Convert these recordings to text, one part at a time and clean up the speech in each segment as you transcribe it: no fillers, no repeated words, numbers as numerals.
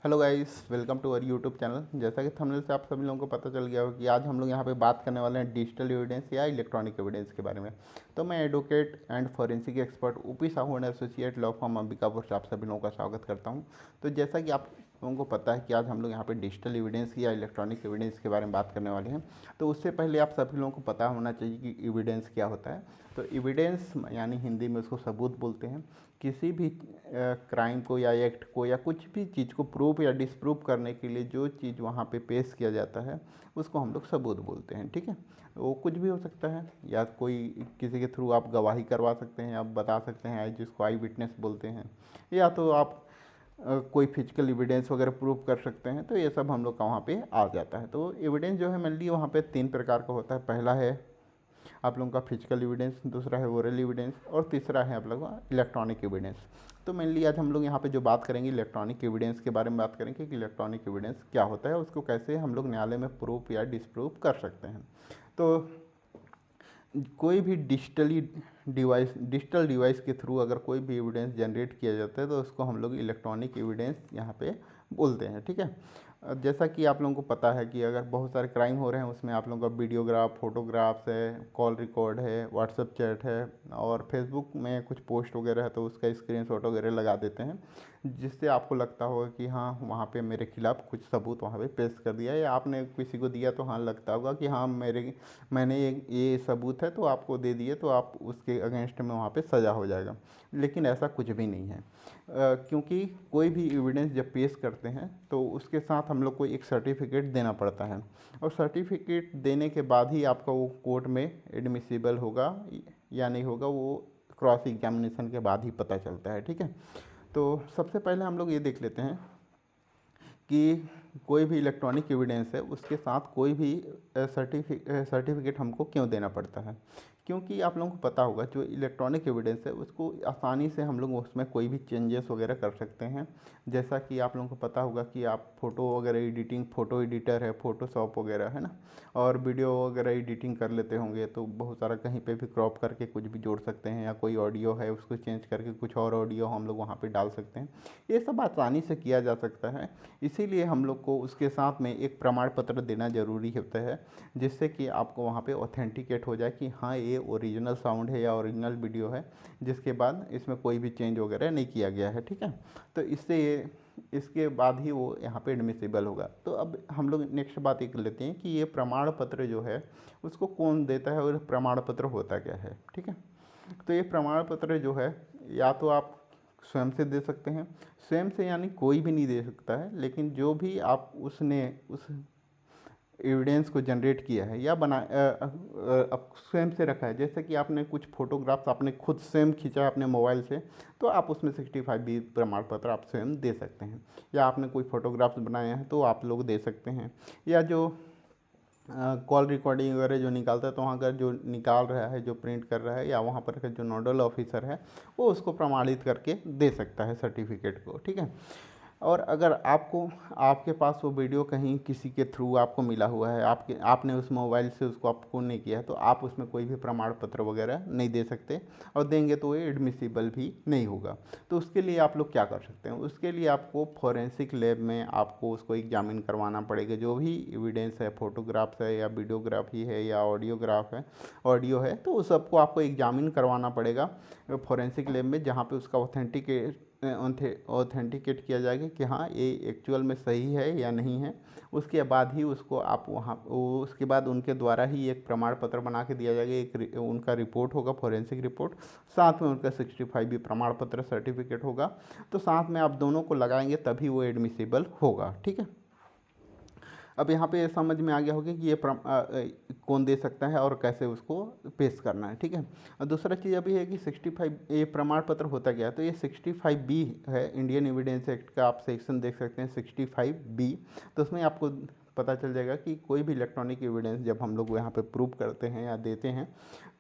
Hello guys, welcome to our YouTube channel. जैसा कि thumbnail से आप सभी लोगों को पता चल गया हो कि आज हम लोग यहाँ पे बात करने वाले हैं डिजिटल एविडेंस या इलेक्ट्रॉनिक एविडेंस के बारे में। तो मैं advocate and forensic expert OP Sahu and associate law firm Ambikapur से आप सभी लोगों का स्वागत करता हूँ। तो जैसा कि आप लोगों को पता है कि आज हम लोग यहाँ पे डिजिटल एविडेंस या इलेक्ट्रॉनिक एविडेंस के बारे में बात करने वाले हैं। तो उससे पहले आप सभी लोगों को पता होना चाहिए कि एविडेंस क्या होता है। तो एविडेंस यानी हिंदी में उसको सबूत बोलते हैं। किसी भी क्राइम को या एक्ट को या कुछ भी चीज़ को प्रूव या डिसप्रूव करने के लिए जो चीज़ वहाँ पे पेश किया जाता है उसको हम लोग सबूत बोलते हैं। ठीक है, वो कुछ भी हो सकता है, या कोई किसी के थ्रू आप गवाही करवा सकते हैं, आप बता सकते हैं, जिसको आई विटनेस बोलते हैं, या तो आप कोई फिजिकल एविडेंस वगैरह प्रूव कर सकते हैं। तो ये सब हम लोग का वहाँ पे आ जाता है। तो एविडेंस जो है मेनली वहाँ पे 3 प्रकार का होता है। पहला है आप लोगों का फिजिकल एविडेंस, दूसरा है ओरल एविडेंस और तीसरा है आप लोगों का इलेक्ट्रॉनिक एविडेंस। तो मेनली आज हम लोग यहाँ पे जो बात करेंगे इलेक्ट्रॉनिक एविडेंस के बारे में बात करेंगे कि इलेक्ट्रॉनिक एविडेंस क्या होता है, उसको कैसे हम लोग न्यायालय में प्रूफ या डिसप्रूव कर सकते हैं। तो कोई भी डिजिटल डिवाइस के थ्रू अगर कोई भी एविडेंस जनरेट किया जाता है तो उसको हम लोग इलेक्ट्रॉनिक एविडेंस यहाँ पे बोलते हैं। ठीक है, जैसा कि आप लोगों को पता है कि अगर बहुत सारे क्राइम हो रहे हैं उसमें आप लोगों का वीडियोग्राफ, फोटोग्राफ्स है, कॉल रिकॉर्ड है, व्हाट्सएप चैट है और फेसबुक में कुछ पोस्ट वगैरह है तो उसका स्क्रीनशॉट वगैरह लगा देते हैं, जिससे आपको लगता होगा कि हाँ वहाँ पे मेरे खिलाफ कुछ सबूत वहाँ पे पेश कर दिया, या आपने किसी को दिया तो हाँ लगता होगा कि हाँ मैंने ये सबूत है तो आपको दे दिए तो आप उसके अगेंस्ट में वहाँ पे सज़ा हो जाएगा। लेकिन ऐसा कुछ भी नहीं है, क्योंकि कोई भी एविडेंस जब पेश करते हैं तो उसके साथ हम लोग को एक सर्टिफिकेट देना पड़ता है, और सर्टिफिकेट देने के बाद ही आपका वो कोर्ट में एडमिसिबल होगा या नहीं होगा, वो क्रॉस एग्जामिनेशन के बाद ही पता चलता है। ठीक है, तो सबसे पहले हम लोग ये देख लेते हैं कि कोई भी इलेक्ट्रॉनिक एविडेंस है उसके साथ कोई भी सर्टिफिकेट हमको क्यों देना पड़ता है। क्योंकि आप लोगों को पता होगा जो इलेक्ट्रॉनिक एविडेंस है उसको आसानी से हम लोग उसमें कोई भी चेंजेस वगैरह कर सकते हैं। जैसा कि आप लोगों को पता होगा कि आप फ़ोटो वगैरह एडिटिंग, फ़ोटो एडिटर है, फ़ोटोशॉप वगैरह है ना, और वीडियो वगैरह एडिटिंग कर लेते होंगे तो बहुत सारा कहीं पे भी क्रॉप करके कुछ भी जोड़ सकते हैं, या कोई ऑडियो है उसको चेंज करके कुछ और ऑडियो हम लोग वहाँ पे डाल सकते हैं। ये सब आसानी से किया जा सकता है, इसीलिए हम लोग को उसके साथ में एक प्रमाण पत्र देना ज़रूरी होता है, जिससे कि आपको वहाँ पे ऑथेंटिकेट हो जाए कि हाँ ये ओरिजिनल साउंड है या ओरिजिनल वीडियो है, जिसके बाद इसमें कोई भी चेंज वगैरह नहीं किया गया है। ठीक है, तो इसके बाद ही वो यहाँ पे एडमिसिबल होगा। तो अब हम लोग नेक्स्ट बात एक लेते हैं कि ये प्रमाण पत्र जो है उसको कौन देता है और प्रमाण पत्र होता क्या है। ठीक है, तो ये प्रमाण पत्र जो है या तो आप स्वयं से दे सकते हैं, स्वयं से यानी कोई भी नहीं दे सकता है, लेकिन जो भी आप उसने उस एविडेंस को जनरेट किया है या अब स्वयं से रखा है, जैसे कि आपने कुछ फोटोग्राफ्स आपने खुद स्वयं खींचा है अपने मोबाइल से, तो आप उसमें 65B प्रमाण पत्र आप स्वयं दे सकते हैं। या आपने कोई फोटोग्राफ्स बनाए हैं तो आप लोग दे सकते हैं। या जो कॉल रिकॉर्डिंग वगैरह जो निकालता है तो वहाँ का जो निकाल रहा है, जो प्रिंट कर रहा है, या वहाँ पर का जो नोडल ऑफिसर है वो उसको प्रमाणित करके दे सकता है सर्टिफिकेट को। ठीक है, और अगर आपके पास वो वीडियो कहीं किसी के थ्रू आपको मिला हुआ है, आपने उस मोबाइल से उसको आपको नहीं किया है, तो आप उसमें कोई भी प्रमाण पत्र वगैरह नहीं दे सकते, और देंगे तो ये एडमिसिबल भी नहीं होगा। तो उसके लिए आप लोग क्या कर सकते हैं, उसके लिए आपको फॉरेंसिक लैब में आपको उसको एग्जामिन करवाना पड़ेगा। जो भी एविडेंस है, फोटोग्राफ्स है या वीडियोग्राफी है या ऑडियो है, तो उस सबको आपको एग्जामिन करवाना पड़ेगा फॉरेंसिक लैब में, जहाँ पे उसका ऑथेंटिकेट किया जाएगा कि हाँ ये एक्चुअल में सही है या नहीं है। उसके बाद ही उसको आप उसके बाद उनके द्वारा ही एक प्रमाण पत्र बना के दिया जाएगा, एक उनका रिपोर्ट होगा, फॉरेंसिक रिपोर्ट, साथ में उनका 65B प्रमाण पत्र सर्टिफिकेट होगा। तो साथ में आप दोनों को लगाएंगे तभी वो एडमिसिबल होगा। ठीक है, अब यहाँ पे समझ में आ गया होगा कि ये कौन दे सकता है और कैसे उसको पेश करना है। ठीक है, और दूसरा चीज़ अभी है कि 65 ये प्रमाण पत्र होता क्या है। तो ये 65B है, इंडियन एविडेंस एक्ट का आप सेक्शन देख सकते हैं 65B। तो उसमें आपको पता चल जाएगा कि कोई भी इलेक्ट्रॉनिक एविडेंस जब हम लोग यहाँ पे प्रूव करते हैं या देते हैं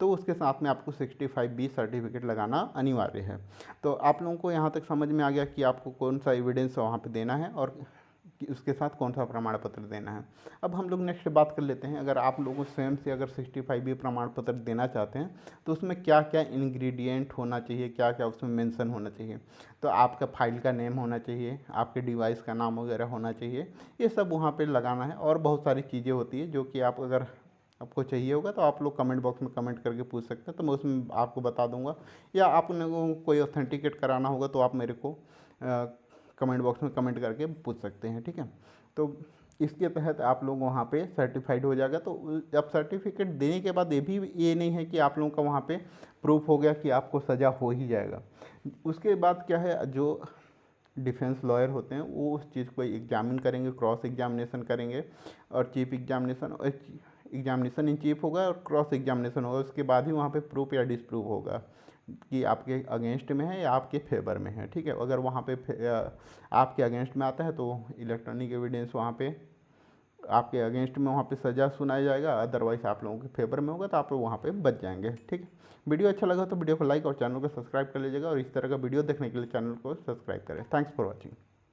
तो उसके साथ में आपको 65B सर्टिफिकेट लगाना अनिवार्य है। तो आप लोगों को यहाँ तक समझ में आ गया कि आपको कौन सा एविडेंस वहाँ पे देना है और कि उसके साथ कौन सा प्रमाण पत्र देना है। अब हम लोग नेक्स्ट बात कर लेते हैं, अगर आप लोगों स्वयं से अगर 65B प्रमाण पत्र देना चाहते हैं तो उसमें क्या क्या इंग्रेडिएंट होना चाहिए, क्या क्या उसमें मेंशन होना चाहिए। तो आपका फाइल का नेम होना चाहिए, आपके डिवाइस का नाम वगैरह होना चाहिए, ये सब वहाँ पे लगाना है। और बहुत सारी चीज़ें होती है जो कि आप अगर आपको चाहिए होगा तो आप लोग कमेंट बॉक्स में कमेंट करके पूछ सकते हैं, तो मैं उसमें आपको बता दूंगा। या आप लोगों को कोई ऑथेंटिकेट कराना होगा तो आप मेरे को कमेंट बॉक्स में कमेंट करके पूछ सकते हैं, ठीक है। तो इसके तहत आप लोग वहाँ पे सर्टिफाइड हो जाएगा। तो अब सर्टिफिकेट देने के बाद ये नहीं है कि आप लोगों का वहाँ पे प्रूफ हो गया कि आपको सज़ा हो ही जाएगा। उसके बाद क्या है, जो डिफेंस लॉयर होते हैं वो उस चीज़ को एग्जामिन करेंगे, क्रॉस एग्जामिनेशन करेंगे, और चीफ एग्जामिनेशन इन चीफ होगा और क्रॉस एग्जामिनेशन होगा। उसके बाद ही वहाँ पे प्रूफ या डिसप्रूव होगा कि आपके अगेंस्ट में है या आपके फेवर में है, ठीक है। अगर वहाँ पे आपके अगेंस्ट में आता है तो इलेक्ट्रॉनिक एविडेंस वहाँ पे आपके अगेंस्ट में वहाँ पे सज़ा सुनाया जाएगा, अदरवाइज आप लोगों के फेवर में होगा तो आप लोग वहाँ पे बच जाएंगे, ठीक है। वीडियो अच्छा लगा तो वीडियो को लाइक और चैनल को सब्सक्राइब कर लीजिएगा, और इस तरह का वीडियो देखने के लिए चैनल को सब्सक्राइब करें। Thanks for watching.